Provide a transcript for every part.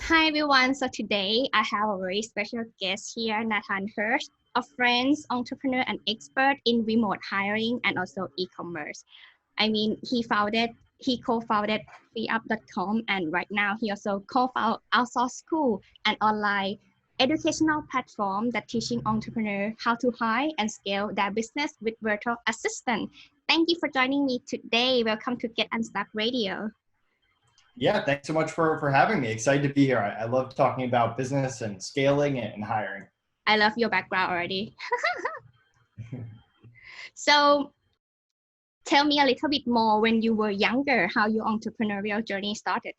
Hi everyone. So today I have a very special guest here, Nathan Hirsch, a friend, entrepreneur, and expert in remote hiring and also e-commerce. He co-founded FreeUp.com, and right now he also co-founded OutsourceSchool, an online educational platform that teaching entrepreneurs how to hire and scale their business with virtual assistant. Thank you for joining me today. Welcome to Get UNSTUCK Radio. Yeah, thanks so much for having me. Excited to be here. I love talking about business and scaling and hiring. I love your background already. So tell me a little bit more when you were younger, how your entrepreneurial journey started.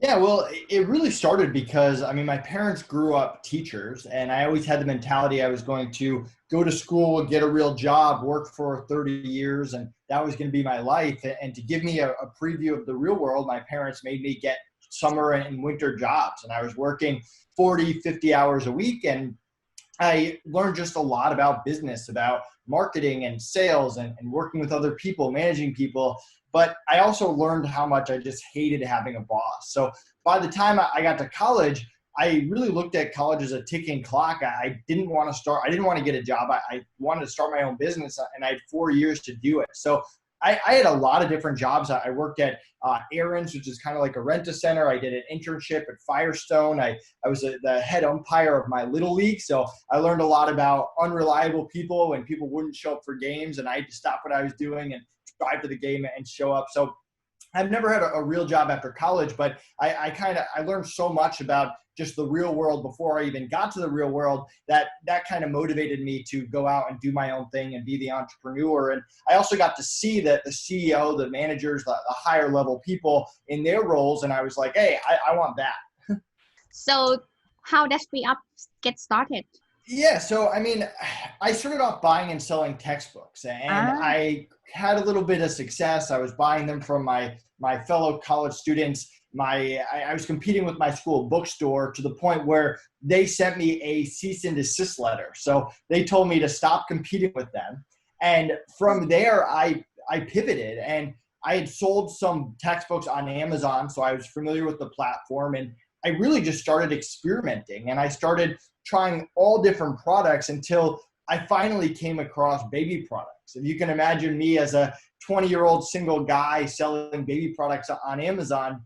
Yeah, well, it really started because, my parents grew up teachers, and I always had the mentality I was going to go to school, get a real job, work for 30 years, and that was going to be my life. And to give me a preview of the real world, my parents made me get summer and winter jobs, and I was working 40, 50 hours a week, and I learned just a lot about business, about marketing and sales and working with other people, managing people. But I also learned how much I just hated having a boss. So by the time I got to college, I really looked at college as a ticking clock. I didn't want to get a job. I wanted to start my own business, and I had 4 years to do it. So I had a lot of different jobs. I worked at Aaron's, which is kind of like a rent-a-center. I did an internship at Firestone. I was the head umpire of my little league. So I learned a lot about unreliable people when people wouldn't show up for games, and I had to stop what I was doing and drive to the game and show up. So I've never had a real job after college, but I learned so much about just the real world before I even got to the real world that kind of motivated me to go out and do my own thing and be the entrepreneur. And I also got to see that the CEO, the managers, the higher level people in their roles. And I was like, hey, I want that. So how does FreeUp get started? Yeah, so I started off buying and selling textbooks, and I had a little bit of success. I was buying them from my fellow college students. I was competing with my school bookstore to the point where they sent me a cease and desist letter. So they told me to stop competing with them. And from there, I pivoted, and I had sold some textbooks on Amazon, so I was familiar with the platform, and I really just started experimenting, and I started trying all different products until I finally came across baby products. If you can imagine me as a 20-year-old single guy selling baby products on Amazon,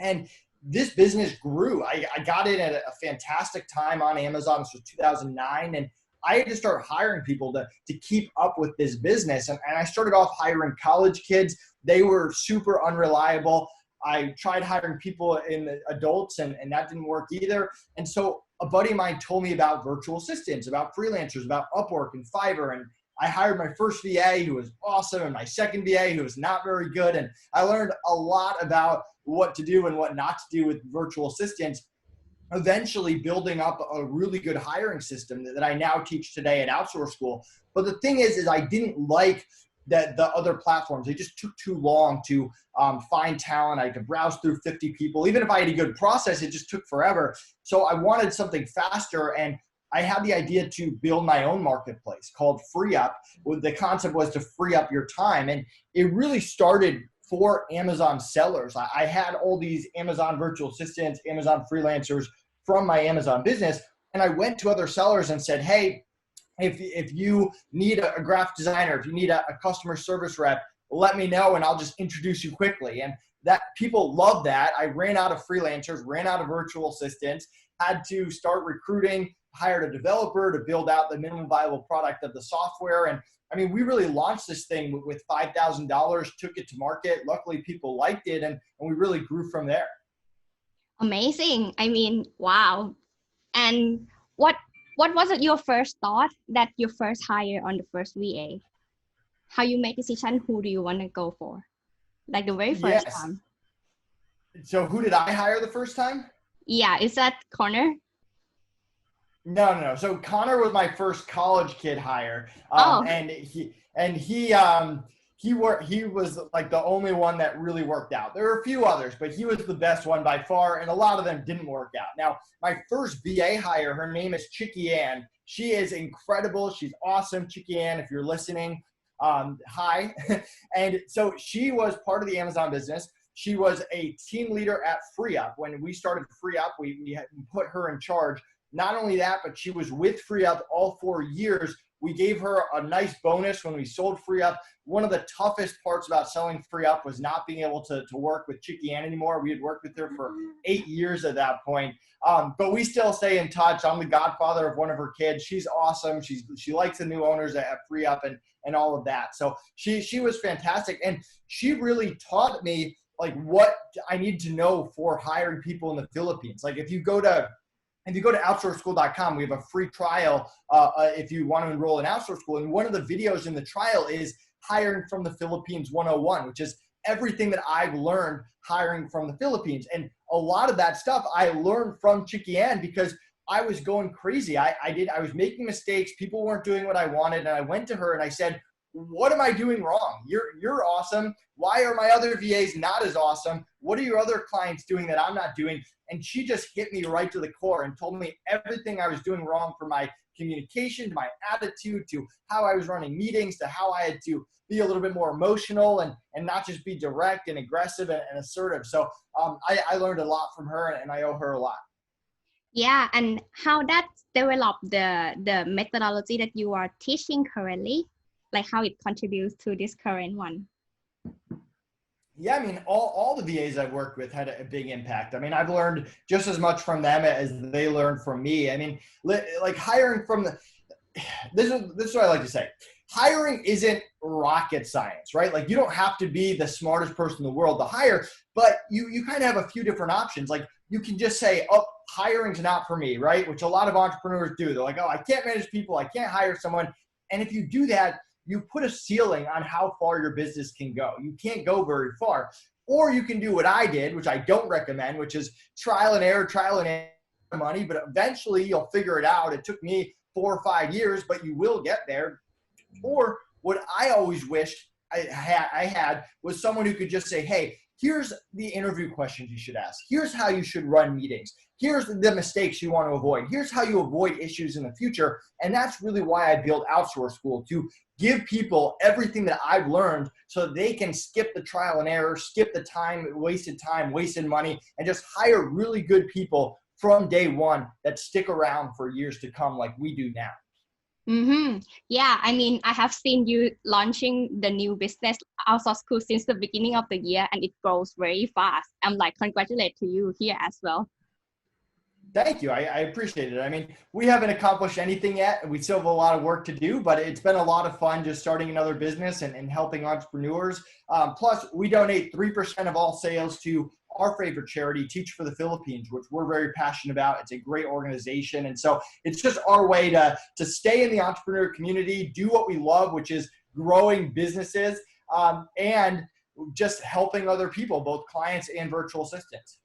and this business grew. I got in at a fantastic time on Amazon. This was 2009, and I had to start hiring people to keep up with this business. And I started off hiring college kids. They were super unreliable. I tried hiring people in the adults, and that didn't work either. And so a buddy of mine told me about virtual assistants, about freelancers, about Upwork and Fiverr. And I hired my first VA who was awesome, and my second VA who was not very good. And I learned a lot about what to do and what not to do with virtual assistants, eventually building up a really good hiring system that I now teach today at OutsourceSchool. But the thing is I didn't like that the other platforms, they just took too long to find talent. I had to browse through 50 people. Even if I had a good process, it just took forever. So I wanted something faster, and I had the idea to build my own marketplace called FreeUp. The concept was to free up your time, and it really started for Amazon sellers. I had all these Amazon virtual assistants, Amazon freelancers from my Amazon business, and I went to other sellers and said, hey, if you need a graphic designer, if you need a customer service rep, let me know and I'll just introduce you quickly. And that people love that. I ran out of freelancers, ran out of virtual assistants, had to start recruiting, hired a developer to build out the minimum viable product of the software. And we really launched this thing with $5,000, took it to market. Luckily, people liked it, and we really grew from there. Amazing. Wow. And what was it your first thought that you first hired on the first VA? How you make decision, who do you want to go for? Like the very first time. So who did I hire the first time? Yeah, is that Connor? No. So Connor was my first college kid hire. And he was like the only one that really worked out. There were a few others, but he was the best one by far, and a lot of them didn't work out. Now, my first VA hire, her name is Chicky Ann. She is incredible. She's awesome. Chicky Ann, if you're listening, hi. And so she was part of the Amazon business. She was a team leader at FreeUp. When we started FreeUp, we had put her in charge. Not only that, but she was with FreeUp all 4 years. We gave her a nice bonus when we sold FreeUp. One of the toughest parts about selling FreeUp was not being able to work with Chicky Ann anymore. We had worked with her for 8 years at that point. But we still stay in touch. I'm the godfather of one of her kids. She's awesome. She likes the new owners at FreeUp and all of that. So she was fantastic. And she really taught me like what I need to know for hiring people in the Philippines. Like if you go to OutsourceSchool.com, we have a free trial if you want to enroll in OutsourceSchool. And one of the videos in the trial is Hiring from the Philippines 101, which is everything that I've learned hiring from the Philippines. And a lot of that stuff I learned from Chicky Ann because I was going crazy. I was making mistakes. People weren't doing what I wanted. And I went to her and I said, what am I doing wrong? You're awesome. Why are my other VAs not as awesome? What are your other clients doing that I'm not doing? And she just hit me right to the core and told me everything I was doing wrong for my communication, to my attitude, to how I was running meetings, to how I had to be a little bit more emotional and not just be direct and aggressive and assertive. So I learned a lot from her and I owe her a lot. Yeah, and how that developed the methodology that you are teaching currently, like how it contributes to this current one. Yeah, I mean, all the VAs I've worked with had a big impact. I mean, I've learned just as much from them as they learned from me. I mean, like hiring from this is what I like to say. Hiring isn't rocket science, right? Like you don't have to be the smartest person in the world to hire, but you kind of have a few different options. Like you can just say, oh, hiring's not for me, right? Which a lot of entrepreneurs do. They're like, oh, I can't manage people. I can't hire someone. And if you do that, you put a ceiling on how far your business can go. You can't go very far. Or you can do what I did, which I don't recommend, which is trial and error money, but eventually you'll figure it out. It took me 4 or 5 years, but you will get there. Or what I always wished I had was someone who could just say, hey, here's the interview questions you should ask. Here's how you should run meetings. Here's the mistakes you want to avoid. Here's how you avoid issues in the future. And that's really why I built OutsourceSchool, to give people everything that I've learned so they can skip the trial and error, skip the time, wasted money, and just hire really good people from day one that stick around for years to come like we do now. Mm-hmm. Yeah, I mean, I have seen you launching the new business, OutsourceSchool, since the beginning of the year, and it grows very fast. I'm like, congratulate to you here as well. Thank you. I appreciate it. I mean, we haven't accomplished anything yet. We still have a lot of work to do, but it's been a lot of fun just starting another business and helping entrepreneurs. Plus, we donate 3% of all sales to our favorite charity, Teach for the Philippines, which we're very passionate about. It's a great organization. And so it's just our way to stay in the entrepreneur community, do what we love, which is growing businesses and just helping other people, both clients and virtual assistants.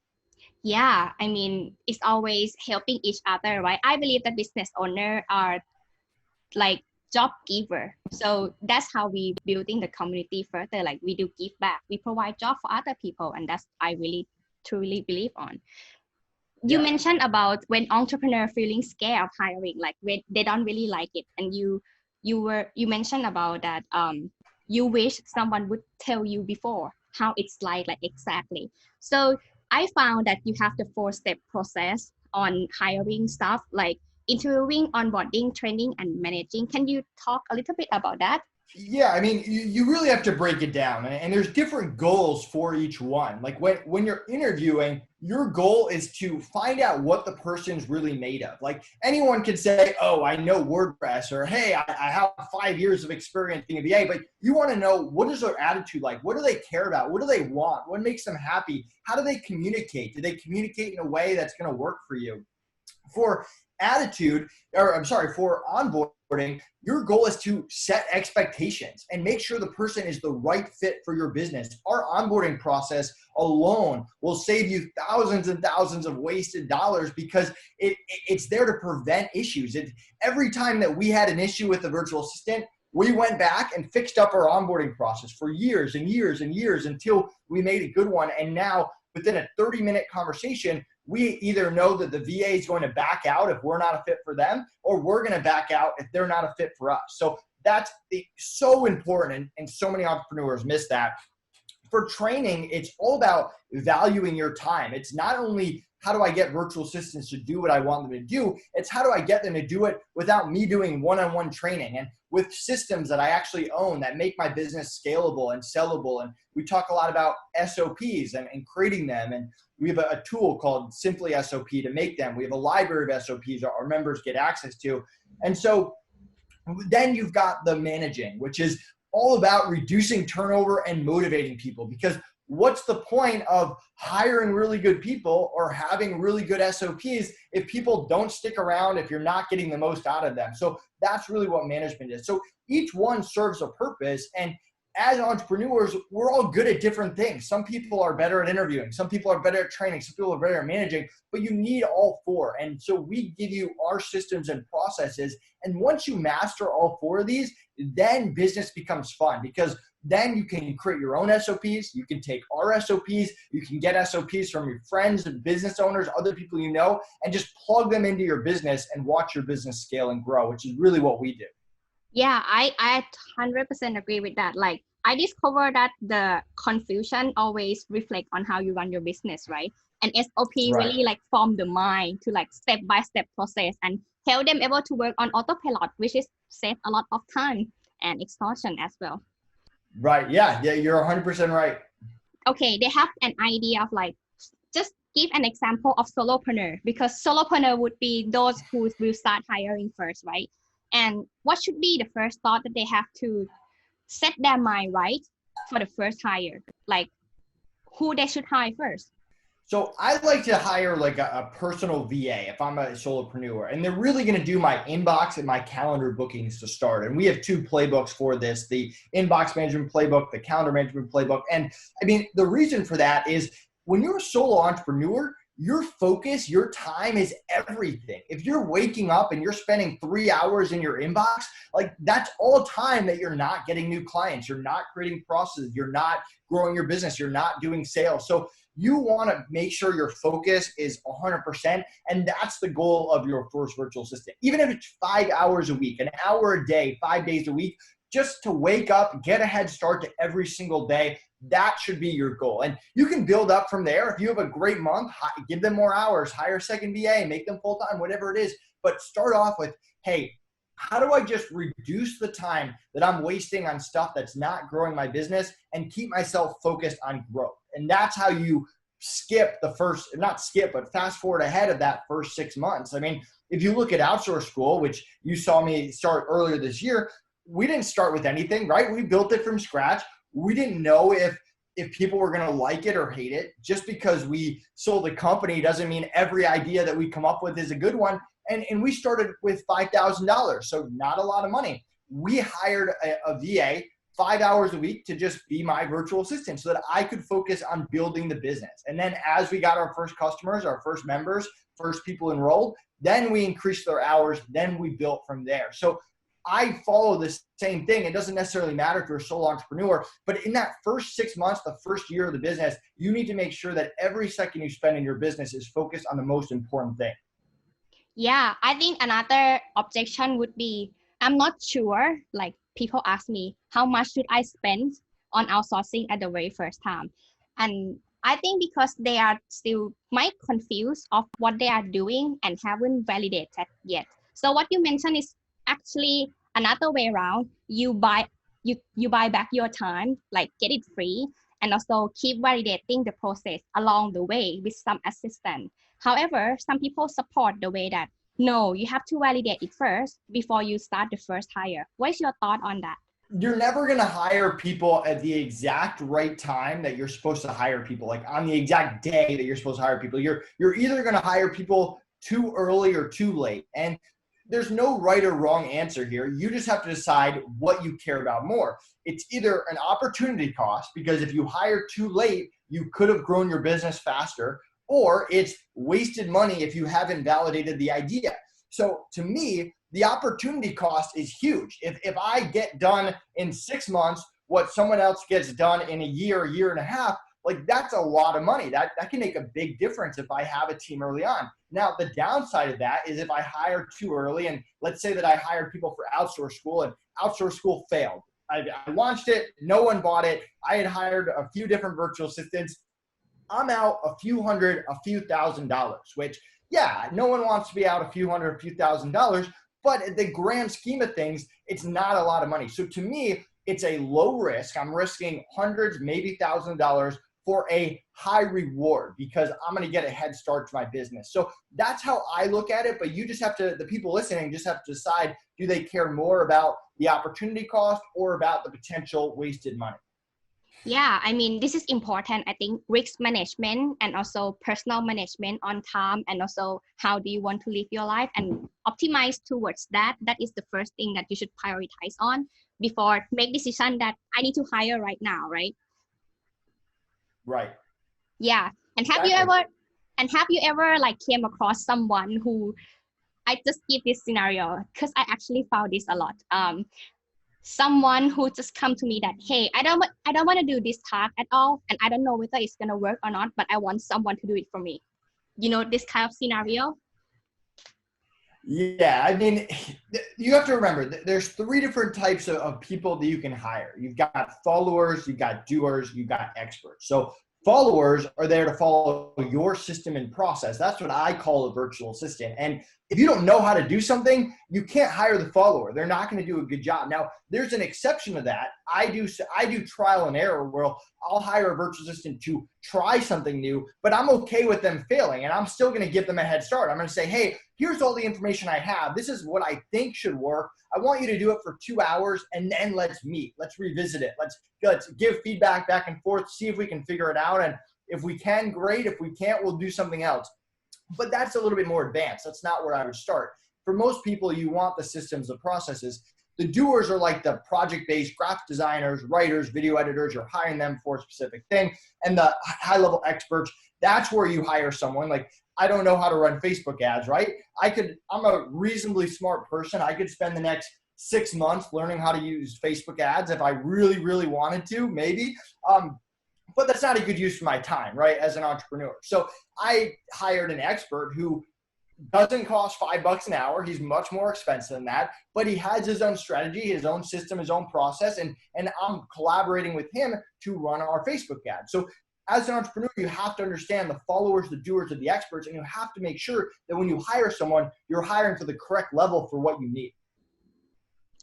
Yeah, I mean, it's always helping each other, right? I believe that business owners are like job giver. So that's how we building the community further. Like we do give back. We provide job for other people. And that's I really truly believe on. You mentioned about when entrepreneurs feeling scared of hiring, like when they don't really like it. And you mentioned about that you wish someone would tell you before how it's like exactly. So I found that you have the 4-step process on hiring stuff like interviewing, onboarding, training, and managing. Can you talk a little bit about that? Yeah, I mean, you really have to break it down, and there's different goals for each one. Like when you're interviewing, your goal is to find out what the person's really made of. Like anyone can say, oh, I know WordPress, or hey, I have 5 years of experience being a VA, but you want to know, what is their attitude like? What do they care about? What do they want? What makes them happy? How do they communicate? Do they communicate in a way that's going to work for you? For onboarding, your goal is to set expectations and make sure the person is the right fit for your business. Our onboarding process alone will save you thousands and thousands of wasted dollars because it's there to prevent issues. Every time that we had an issue with the virtual assistant, we went back and fixed up our onboarding process for years and years and years until we made a good one. And now within a 30-minute conversation, we either know that the VA is going to back out if we're not a fit for them, or we're going to back out if they're not a fit for us. So that's so important, and so many entrepreneurs miss that. for training, it's all about valuing your time. It's not only how do I get virtual assistants to do what I want them to do, it's how do I get them to do it without me doing one-on-one training and with systems that I actually own that make my business scalable and sellable. And we talk a lot about SOPs and creating them. And we have a tool called Simply SOP to make them. We have a library of SOPs our members get access to. And so then you've got the managing, which is all about reducing turnover and motivating people, because what's the point of hiring really good people or having really good SOPs if people don't stick around, if you're not getting the most out of them? So that's really what management is. So each one serves a purpose. And as entrepreneurs, we're all good at different things. Some people are better at interviewing. Some people are better at training. Some people are better at managing, but you need all four. And so we give you our systems and processes. And once you master all four of these, then business becomes fun, because then you can create your own SOPs. You can take our SOPs. You can get SOPs from your friends and business owners, other people you know, and just plug them into your business and watch your business scale and grow, which is really what we do. Yeah, I 100% agree with that. Like, I discovered that the confusion always reflect on how you run your business, right? And SOP really like form the mind to like step-by-step process and help them able to work on autopilot, which is save a lot of time and exhaustion as well. Right. Yeah, you're 100% right. Okay, they have an idea of like, just give an example of solopreneur, because solopreneur would be those who will start hiring first, right? And what should be the first thought that they have to set their mind right for the first hire? Like, who they should hire first? So I like to hire like a personal VA if I'm a solopreneur, and they're really going to do my inbox and my calendar bookings to start. And we have two playbooks for this, the inbox management playbook, the calendar management playbook. And I mean, the reason for that is when you're a solo entrepreneur, your focus, your time is everything. If you're waking up and you're spending 3 hours in your inbox, like that's all time that you're not getting new clients. You're not creating processes. You're not growing your business. You're not doing sales. So you want to make sure your focus is 100%. And that's the goal of your first virtual assistant. Even if it's 5 hours a week, an hour a day, 5 days a week, just to wake up, get a head start to every single day. That should be your goal. And you can build up from there. If you have a great month, give them more hours, hire a second VA, make them full-time, whatever it is. But start off with, hey, how do I just reduce the time that I'm wasting on stuff that's not growing my business and keep myself focused on growth? And that's how you skip the first, not skip, but fast forward ahead of that first 6 months. I mean, if you look at OutsourceSchool, which you saw me start earlier this year, we didn't start with anything, right? We built it from scratch. We didn't know if people were going to like it or hate it. Just because we sold a company doesn't mean every idea that we come up with is a good one. And we started with $5,000, so not a lot of money. We hired a VA 5 hours a week to just be my virtual assistant so that I could focus on building the business. And then as we got our first customers, our first members, first people enrolled, then we increased their hours, then we built from there. So I follow this same thing. It doesn't necessarily matter if you're a solo entrepreneur, but in that first 6 months, the first year of the business, you need to make sure that every second you spend in your business is focused on the most important thing. Yeah, I think another objection would be, I'm not sure, like people ask me, how much should I spend on outsourcing at the very first time? And I think because they are still might confused of what they are doing and haven't validated yet. So what you mentioned is actually another way around. You buy back your time, like get it free, and also keep validating the process along the way with some assistance. However, some people support the way that, no, you have to validate it first before you start the first hire. What's your thought on that? You're never going to hire people at the exact right time that you're supposed to hire people, like on the exact day that you're supposed to hire people. You're either going to hire people too early or too late. And there's no right or wrong answer here. You just have to decide what you care about more. It's either an opportunity cost, because if you hire too late, you could have grown your business faster, or it's wasted money if you haven't validated the idea. So to me, the opportunity cost is huge. If I get done in 6 months what someone else gets done in a year and a half, like that's a lot of money. That can make a big difference if I have a team early on. Now, the downside of that is if I hire too early, and let's say that I hired people for OutsourceSchool and OutsourceSchool failed. I launched it. No one bought it. I had hired a few different virtual assistants. I'm out a few $1,000s, which, yeah, no one wants to be out a few hundred, a few $1,000s, but at the grand scheme of things, it's not a lot of money. So to me, it's a low risk. I'm risking hundreds, maybe $1,000 for a high reward because I'm going to get a head start to my business. So that's how I look at it. But you just have to, the people listening just have to decide, do they care more about the opportunity cost or about the potential wasted money? Yeah, I mean, this is important. I think risk management and also personal management on time, and also how do you want to live your life and optimize towards that. That is the first thing that you should prioritize on before make decision that I need to hire right now, right? Right. Yeah. And Exactly. have you ever like came across someone who, I just give this scenario because I actually found this a lot. Someone who just come to me that, hey, I don't want to do this task at all, and I don't know whether it's gonna work or not, but I want someone to do it for me. You know, this kind of scenario. Yeah, I mean, you have to remember there's 3 different types of people that you can hire. You've got followers, you've got doers, you've got experts. So followers are there to follow your system and process. That's what I call a virtual assistant. And if you don't know how to do something, you can't hire the follower. They're not going to do a good job. Now, there's an exception to that. I do trial and error where I'll hire a virtual assistant to try something new, but I'm okay with them failing, and I'm still going to give them a head start. I'm going to say, hey, here's all the information I have. This is what I think should work. I want you to do it for 2 hours, and then let's meet. Let's revisit it. Let's give feedback back and forth, see if we can figure it out. And if we can, great. If we can't, we'll do something else. But that's a little bit more advanced. That's not where I would start. For most people, you want the systems, the processes. The doers are like the project-based graphic designers, writers, video editors. You're hiring them for a specific thing. And the high-level experts, that's where you hire someone. Like, I don't know how to run Facebook ads, right? I'm a reasonably smart person. I could spend the next 6 months learning how to use Facebook ads if I really, really wanted to, maybe. But that's not a good use of my time, right, as an entrepreneur. So I hired an expert who doesn't cost $5 an hour. He's much more expensive than that, but he has his own strategy, his own system, his own process, and I'm collaborating with him to run our Facebook ads. So as an entrepreneur, you have to understand the followers, the doers, and the experts, and you have to make sure that when you hire someone, you're hiring for the correct level for what you need.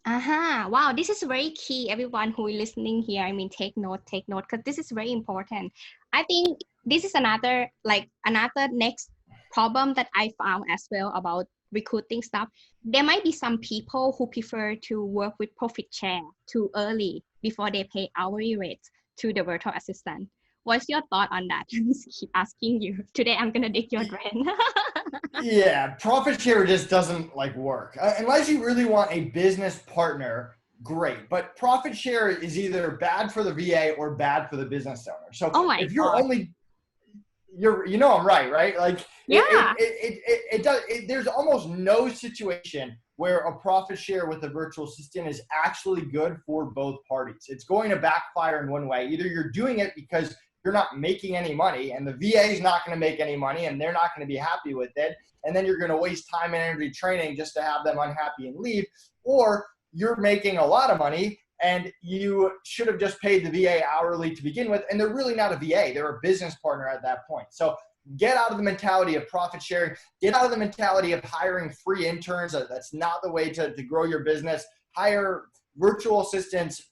Wow, this is very key. Everyone who is listening here, I mean, take note, because this is very important. I think this is another next problem that I found as well about recruiting stuff. There might be some people who prefer to work with profit share too early before they pay hourly rates to the virtual assistant. What's your thought on that? I just keep asking you. Today, I'm going to dig your brain. Yeah, profit share just doesn't work. Unless you really want a business partner, great. But profit share is either bad for the VA or bad for the business owner. So if you're only, I'm right? Yeah. There's almost no situation where a profit share with a virtual assistant is actually good for both parties. It's going to backfire in one way. Either you're doing it because you're not making any money and the VA is not going to make any money and they're not going to be happy with it. And then you're going to waste time and energy training just to have them unhappy and leave. Or you're making a lot of money and you should have just paid the VA hourly to begin with. And they're really not a VA. They're a business partner at that point. So get out of the mentality of profit sharing. Get out of the mentality of hiring free interns. That's not the way to grow your business. Hire virtual assistants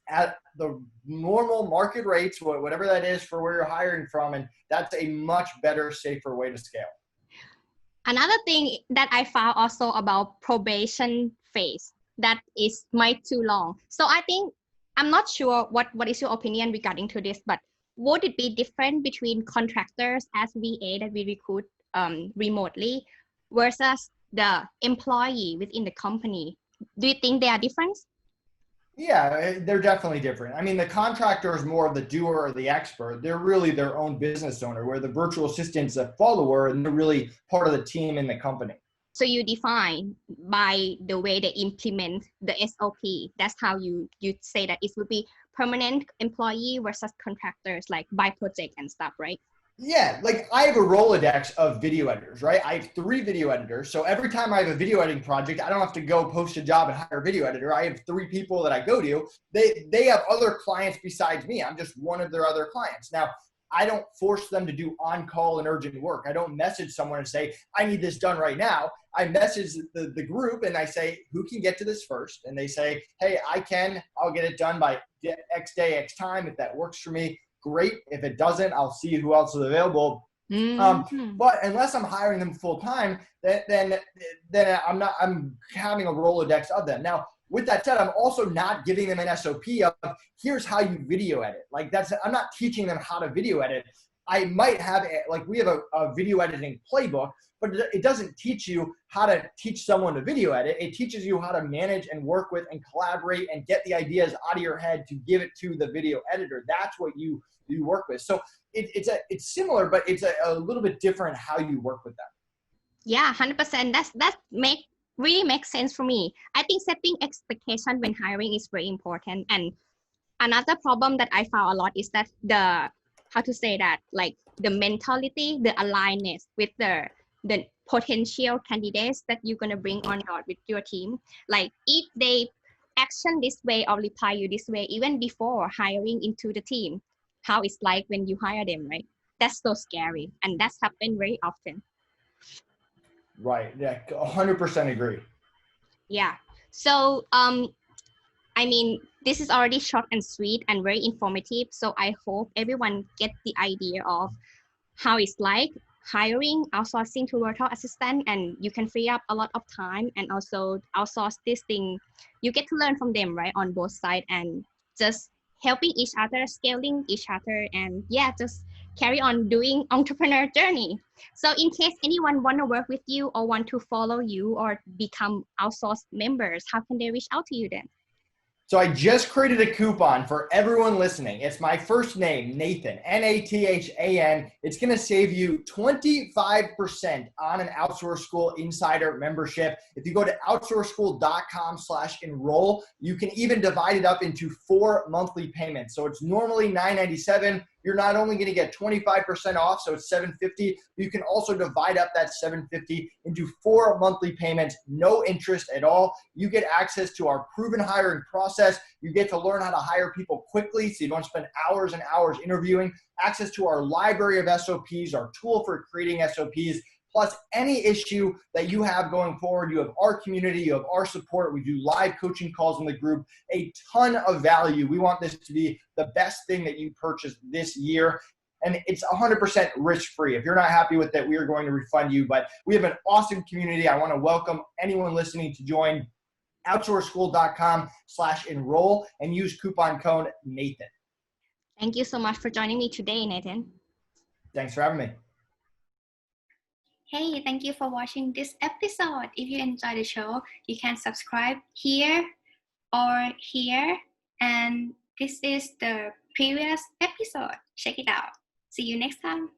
at the normal market rates, whatever that is for where you're hiring from. And that's a much better, safer way to scale. Another thing that I found also about probation phase, that is might too long. So I think, I'm not sure what is your opinion regarding to this, but would it be different between contractors as VA that we recruit remotely versus the employee within the company? Do you think they are different? Yeah, they're definitely different. I mean, the contractor is more of the doer or the expert. They're really their own business owner, where the virtual assistant's a follower and they're really part of the team in the company. So you define by the way they implement the SOP. That's how you say that it would be permanent employee versus contractors, like by project and stuff, right? Yeah, like I have a Rolodex of video editors, right? I have 3 video editors. So every time I have a video editing project, I don't have to go post a job and hire a video editor. I have 3 people that I go to. They have other clients besides me. I'm just one of their other clients. Now, I don't force them to do on-call and urgent work. I don't message someone and say, I need this done right now. I message the group and I say, who can get to this first? And they say, hey, I can. I'll get it done by X day, X time. If that works for me, great. If it doesn't, I'll see who else is available. But unless I'm hiring them full time, then I'm having a Rolodex of them. Now, with that said, I'm also not giving them an SOP of here's how you video edit. Like I'm not teaching them how to video edit. I might have we have a video editing playbook, but it doesn't teach you how to teach someone to video edit. It teaches you how to manage and work with and collaborate and get the ideas out of your head to give it to the video editor. That's what you work with. So it's similar, but it's a little bit different how you work with them. Yeah, 100%. That really makes sense for me. I think setting expectation when hiring is very important. And another problem that I found a lot is that the mentality, the alignedness with the potential candidates that you're gonna bring on board with your team. Like if they action this way or reply you this way, even before hiring into the team, how it's like when you hire them, right? That's so scary, and that's happened very often. Right. Yeah. 100% agree. Yeah. So, I mean, this is already short and sweet and very informative. So I hope everyone gets the idea of how it's like hiring, outsourcing to virtual assistant, and you can free up a lot of time and also outsource this thing. You get to learn from them, right, on both sides, and just helping each other, scaling each other, and yeah, just carry on doing entrepreneur journey. So in case anyone want to work with you or want to follow you or become outsourced members, how can they reach out to you then? So I just created a coupon for everyone listening. It's my first name, Nathan, Nathan. It's going to save you 25% on an OutsourceSchool Insider membership. If you go to OutsourceSchool.com/enroll, you can even divide it up into 4 monthly payments. So it's normally $997. You're not only going to get 25% off, so it's $750. You can also divide up that $750 into 4 monthly payments, no interest at all. You get access to our proven hiring process. You get to learn how to hire people quickly so you don't spend hours and hours interviewing. Access to our library of SOPs, our tool for creating SOPs, plus any issue that you have going forward. You have our community, you have our support. We do live coaching calls in the group, a ton of value. We want this to be the best thing that you purchased this year. And it's 100% risk-free. If you're not happy with it, we are going to refund you. But we have an awesome community. I want to welcome anyone listening to join OutsourceSchool.com/enroll and use coupon code Nathan. Thank you so much for joining me today, Nathan. Thanks for having me. Hey, thank you for watching this episode. If you enjoyed the show, you can subscribe here or here. And this is the previous episode. Check it out. See you next time.